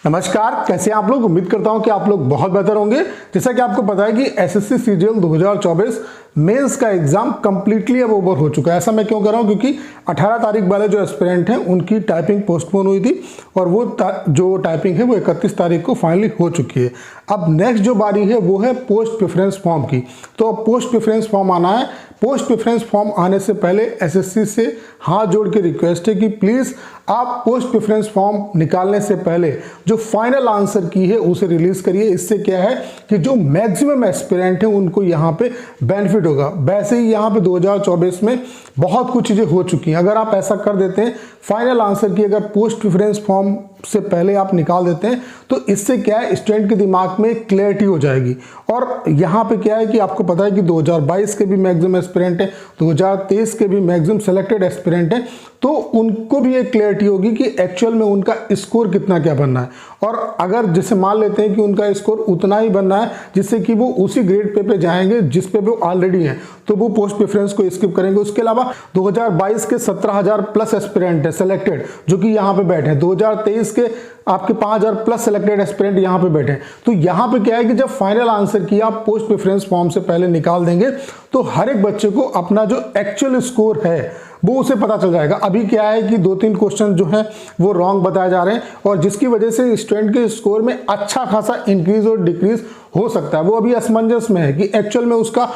नमस्कार, कैसे हैं आप लोग। उम्मीद करता हूं कि आप लोग बहुत बेहतर होंगे। जैसा कि आपको पता है कि एसएससी सीजीएल 2024 मेंस का एग्जाम कंप्लीटली अब ओवर हो चुका है। ऐसा मैं क्यों कर रहा हूं, क्योंकि 18 तारीख वाले जो एस्पिरेंट हैं उनकी टाइपिंग पोस्टपोन हुई थी और वो जो टाइपिंग है वो 31 तारीख को फाइनली हो चुकी है। अब नेक्स्ट जो बारी है वो है पोस्ट प्रेफरेंस फॉर्म की। तो अब पोस्ट प्रेफरेंस फॉर्म आना है। पोस्ट प्रेफरेंस फॉर्म आने से पहले एसएससी से हाथ जोड़ के रिक्वेस्ट है कि प्लीज़ आप पोस्ट प्रेफरेंस फॉर्म निकालने से पहले जो फाइनल आंसर की है उसे रिलीज करिए। इससे क्या है कि जो मैक्सिमम एस्पिरेंट है उनको यहाँ पे बेनिफिट होगा। वैसे ही यहाँ पे 2024 में बहुत कुछ चीज़ें हो चुकी हैं। अगर आप ऐसा कर देते हैं, फाइनल आंसर की अगर पोस्ट प्रेफरेंस फॉर्म से पहले आप निकाल देते हैं, तो इससे क्या है स्टूडेंट के दिमाग में क्लैरिटी हो जाएगी। और यहाँ पे क्या है कि आपको पता है कि 2022 के भी मैक्सिमम एस्पिरेंट है, 2023 के भी मैक्सिमम सेलेक्टेड एस्पिरेंट है, तो उनको भी एक क्लैरिटी होगी कि एक्चुअल में उनका स्कोर कितना क्या बनना है। और अगर जैसे मान लेते हैं कि उनका स्कोर उतना ही बनना है जिससे कि वो उसी ग्रेड पे जाएंगे जिस पे वो ऑलरेडी हैं, तो वो पोस्ट प्रेफरेंस को स्किप करेंगे। उसके अलावा 2022 के 17,000 प्लस एस्पिरेंट है सेलेक्टेड जो कि यहाँ पे बैठे हैं, 2023 के आपके 5,000 प्लस सेलेक्टेड एस्पिरेंट यहाँ पे बैठे हैं। तो यहाँ पे क्या है कि जब फाइनल आंसर की आप पोस्ट प्रेफरेंस फॉर्म से पहले निकाल देंगे तो हर एक बच्चे को अपना जो एक्चुअल स्कोर है वो उसे पता चल जाएगा। अभी क्या है कि 2-3 क्वेश्चन जो हैं वो रॉन्ग बताए जा रहे हैं और जिसकी वजह से स्टूडेंट के स्कोर में अच्छा खासा इंक्रीज और डिक्रीज हो सकता है। वो अभी असमंजस में है कि एक्चुअल में उसका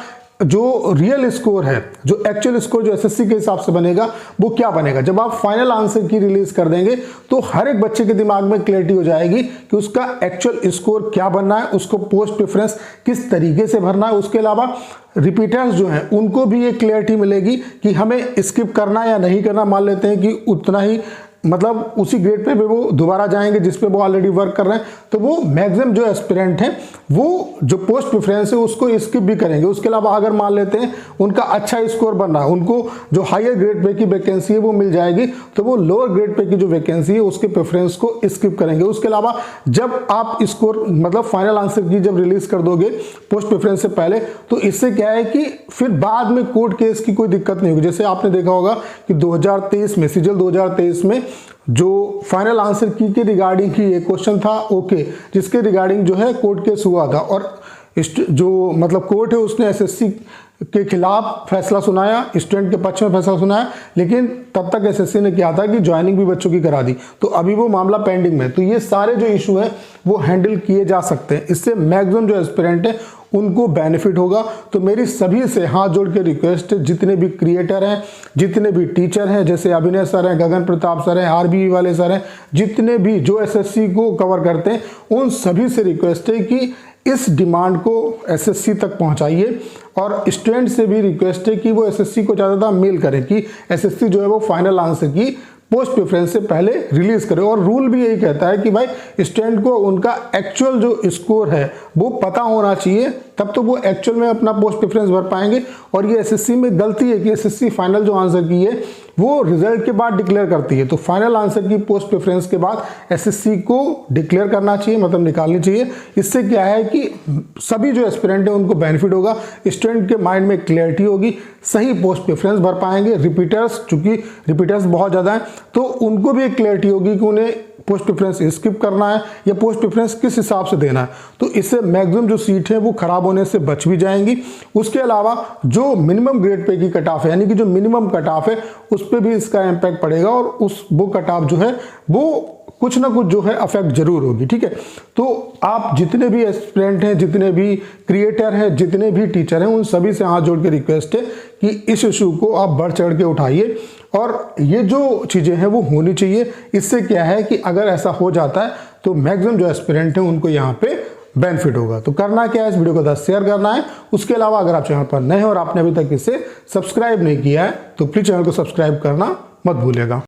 जो रियल स्कोर है, जो एक्चुअल स्कोर जो एसएससी के हिसाब से बनेगा वो क्या बनेगा। जब आप फाइनल आंसर की रिलीज कर देंगे तो हर एक बच्चे के दिमाग में क्लैरिटी हो जाएगी कि उसका एक्चुअल स्कोर क्या बनना है, उसको पोस्ट प्रेफरेंस किस तरीके से भरना है। उसके अलावा रिपीटर्स जो हैं उनको भी ये क्लैरिटी मिलेगी कि हमें स्किप करना या नहीं करना। मान लेते हैं कि उतना ही मतलब उसी ग्रेड पे वो दोबारा जाएंगे जिस पे वो ऑलरेडी वर्क कर रहे हैं, तो वो मैक्सिमम जो एस्पिरेंट हैं वो जो पोस्ट प्रेफरेंस है उसको स्किप भी करेंगे। उसके अलावा अगर मान लेते हैं उनका अच्छा स्कोर बन रहा है, उनको जो हायर ग्रेड पे की वैकेंसी है वो मिल जाएगी, तो वो लोअर ग्रेड पे की जो वैकेंसी है उसके प्रेफरेंस को स्किप करेंगे। उसके अलावा जब आप स्कोर मतलब फाइनल आंसर की जब रिलीज कर दोगे पोस्ट प्रेफरेंस से पहले, तो इससे क्या है कि फिर बाद में कोर्ट केस की कोई दिक्कत नहीं होगी। जैसे आपने देखा होगा कि 2023 में सीजीएल 2023 में जो फाइनल आंसर की के रिगार्डिंग ही एक क्वेश्चन था ओके, जिसके रिगार्डिंग जो है कोर्ट केस हुआ था और जो मतलब कोर्ट है उसने एसएससी के खिलाफ फैसला सुनाया, स्टूडेंट के पक्ष में फैसला सुनाया, लेकिन तब तक एसएससी ने किया था कि ज्वाइनिंग भी बच्चों की करा दी। तो अभी वो मामला पेंडिंग में। तो ये सारे जो इशू हैं वो हैंडल किए जा सकते हैं। इससे मैक्सिमम जो एस्पिरेंट है उनको बेनिफिट होगा। तो मेरी सभी से हाथ जोड़ के रिक्वेस्ट है, जितने भी क्रिएटर हैं, जितने भी टीचर हैं, जैसे अभिनय सर हैं, गगन प्रताप सर हैं, आरबीवी वाले सर हैं, जितने भी जो एसएससी को कवर करते हैं, उन सभी से रिक्वेस्ट है कि इस डिमांड को एसएससी तक पहुंचाइए। और स्टूडेंट से भी रिक्वेस्ट है कि वो एसएससी को ज़्यादातर मेल करें कि एसएससी जो है वो फाइनल आंसर की पोस्ट प्रेफरेंस से पहले रिलीज करे। और रूल भी यही कहता है कि भाई स्टूडेंट को उनका एक्चुअल जो स्कोर है वो पता होना चाहिए, तब तो वो एक्चुअल में अपना पोस्ट प्रेफरेंस भर पाएंगे। और ये एसएससी में गलती है कि एसएससी फाइनल जो आंसर की है वो रिजल्ट के बाद डिक्लेयर करती है। तो फाइनल आंसर की पोस्ट प्रेफरेंस के बाद एसएससी को डिक्लेयर करना चाहिए, मतलब निकालनी चाहिए। इससे क्या है कि सभी जो एस्पिरेंट है उनको बेनिफिट होगा, स्टूडेंट के माइंड में क्लैरिटी होगी, सही पोस्ट प्रेफरेंस भर पाएंगे। रिपीटर्स, चूंकि रिपीटर्स बहुत ज़्यादा हैं, तो उनको भी एक क्लैरिटी होगी कि उन्हें पोस्ट प्रेफरेंस स्किप करना है या पोस्ट प्रेफरेंस किस हिसाब से देना है। तो इससे मैक्सिमम जो सीट है वो खराब होने से बच भी जाएंगी। उसके अलावा जो मिनिमम ग्रेड पे की कट ऑफ है, यानी कि जो मिनिमम कट ऑफ है, उस पर भी इसका इम्पैक्ट पड़ेगा और वो कट ऑफ जो है वो कुछ ना कुछ जो है अफेक्ट जरूर होगी। ठीक है, तो आप जितने भी एस्पिरेंट हैं, जितने भी क्रिएटर हैं, जितने भी टीचर हैं, उन सभी से हाथ जोड़ के रिक्वेस्ट है कि इस इशू को आप बढ़ चढ़ के उठाइए और ये जो चीज़ें हैं वो होनी चाहिए। इससे क्या है कि अगर ऐसा हो जाता है तो मैक्सिमम जो एस्पिरेंट हैं उनको यहाँ पे बेनिफिट होगा। तो करना क्या है, इस वीडियो को शेयर करना है। उसके अलावा अगर आप चैनल पर नए हैं और आपने अभी तक इसे सब्सक्राइब नहीं किया है तो प्लीज़ चैनल को सब्सक्राइब करना मत भूलिएगा।